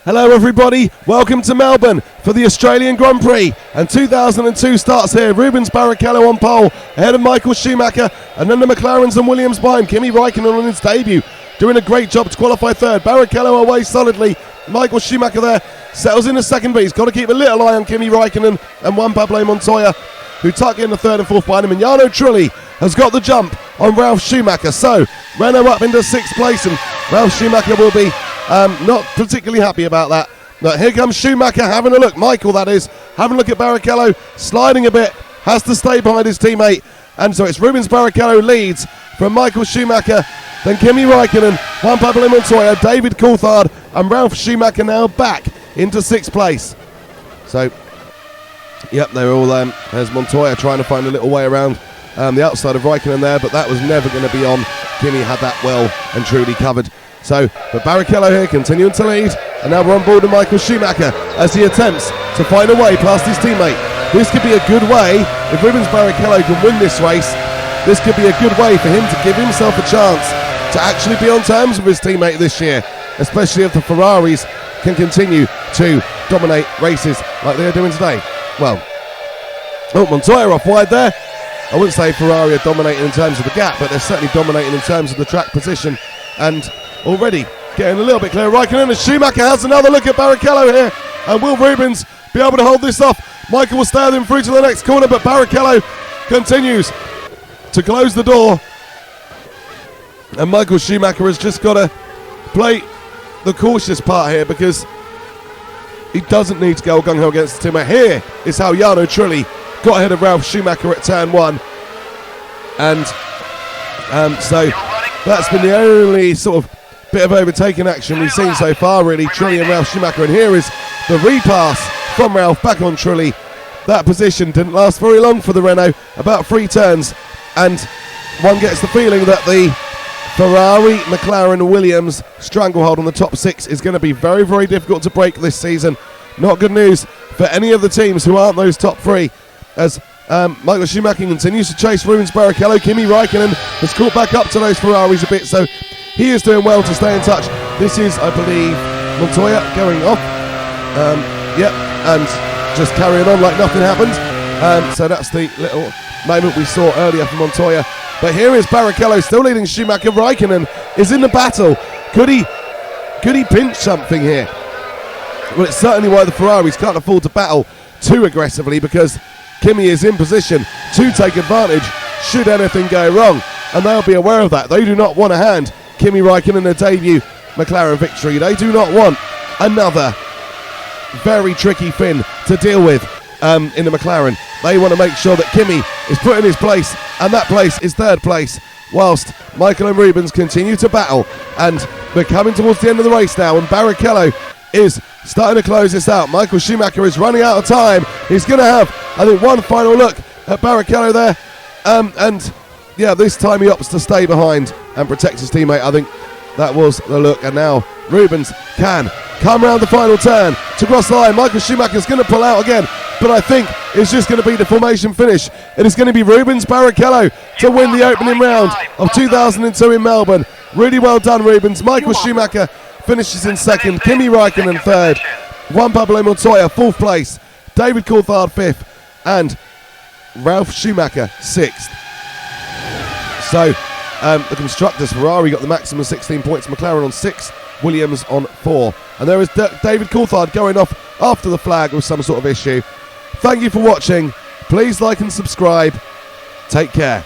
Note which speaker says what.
Speaker 1: Hello everybody, welcome to Melbourne for the Australian Grand Prix, and 2002 starts here. Rubens Barrichello on pole, ahead of Michael Schumacher, and then the McLarens and Williams behind. Kimi Räikkönen on his debut, doing a great job to qualify third. Barrichello away solidly. Michael Schumacher there, settles in the second, but he's got to keep a little eye on Kimi Räikkönen and Juanpablomontoya, who tuck in the third and fourth behind him, and Jarnotrulli has got the jump on Ralf Schumacher. So Renault up into sixth place, and Ralf Schumacher will be not particularly happy about that. But here comes Schumacher having a look, Michael that is, having a look at Barrichello, sliding a bit, has to stay behind his teammate, and so it's Rubens Barrichello leads from Michael Schumacher, then Kimi Räikkönen, Juanpablomontoya, David Coulthard, and Ralf Schumacher now back into sixth place. So, yep, they're all, there's Montoya trying to find a little way around the outside of Räikkönen there, but that was never going to be on. Kimi had that well and truly covered. So, but Barrichello here continuing to lead, and now we're on board with Michael Schumacher as he attempts to find a way past his teammate. This could be a good way, if Rubens Barrichello can win this race, this could be a good way for him to give himself a chance to actually be on terms with his teammate this year, especially if the Ferraris can continue to dominate races like they're doing today. Well, Montoya off wide there. I wouldn't say Ferrari are dominating in terms of the gap, but they're certainly dominating in terms of the track position, and already getting a little bit clearer. Räikkönen, and Schumacher has another look at Barrichello here, and will Rubens be able to hold this off? Michael will stay with him through to the next corner, but Barrichello continues to close the door, and Michael Schumacher has just got to play the cautious part here, because he doesn't need to go gung-ho against the teammate. Here is how Jarnotrulli got ahead of Ralf Schumacher at turn one, and so that's been the only sort of bit of overtaking action we've seen so far, really, Trulli and Ralf Schumacher. And here is the repass from Ralf back on Trulli. That position didn't last very long for the Renault, about 3 turns, and one gets the feeling that the Ferrari, McLaren, Williams stranglehold on the top 6 is going to be very, very difficult to break this season. Not good news for any of the teams who aren't those top 3, as Michael Schumacher continues to chase Rubens Barrichello. Kimi Räikkönen has caught back up to those Ferraris a bit, so he is doing well to stay in touch. This is, I believe, Montoya going off. Yep, and just carrying on like nothing happened. So that's the little moment we saw earlier from Montoya. But here is Barrichello still leading Schumacher. Räikkönen is in the battle. Could he pinch something here? Well, it's certainly why the Ferraris can't afford to battle too aggressively, because Kimi is in position to take advantage should anything go wrong, and they'll be aware of that. They do not want to hand Kimi Räikkönen a debut McLaren victory. They do not want another very tricky Finn to deal with in the McLaren. They want to make sure that Kimi is put in his place, and that place is third place, whilst Michael and Rubens continue to battle. And we're coming towards the end of the race now, and Barrichello is starting to close this out. Michael Schumacher is running out of time. He's going to have, I think, one final look at Barrichello there, and yeah, this time he opts to stay behind and protect his teammate. I think that was the look, and now Rubens can come around the final turn to cross the line. Michael Schumacher's going to pull out again, but I think it's just going to be the formation finish. It is going to be Rubens Barrichello to win the opening round of 2002 in Melbourne. Really well done, Rubens. Michael Schumacher finishes in second, Kimi Räikkönen third, Juanpablomontoya fourth place, David Coulthard fifth, and Ralf Schumacher sixth. So the constructors, Ferrari got the maximum 16 points, McLaren on 6, Williams on 4, and there is David Coulthard going off after the flag with some sort of issue. Thank you for watching. Please like and subscribe. Take care.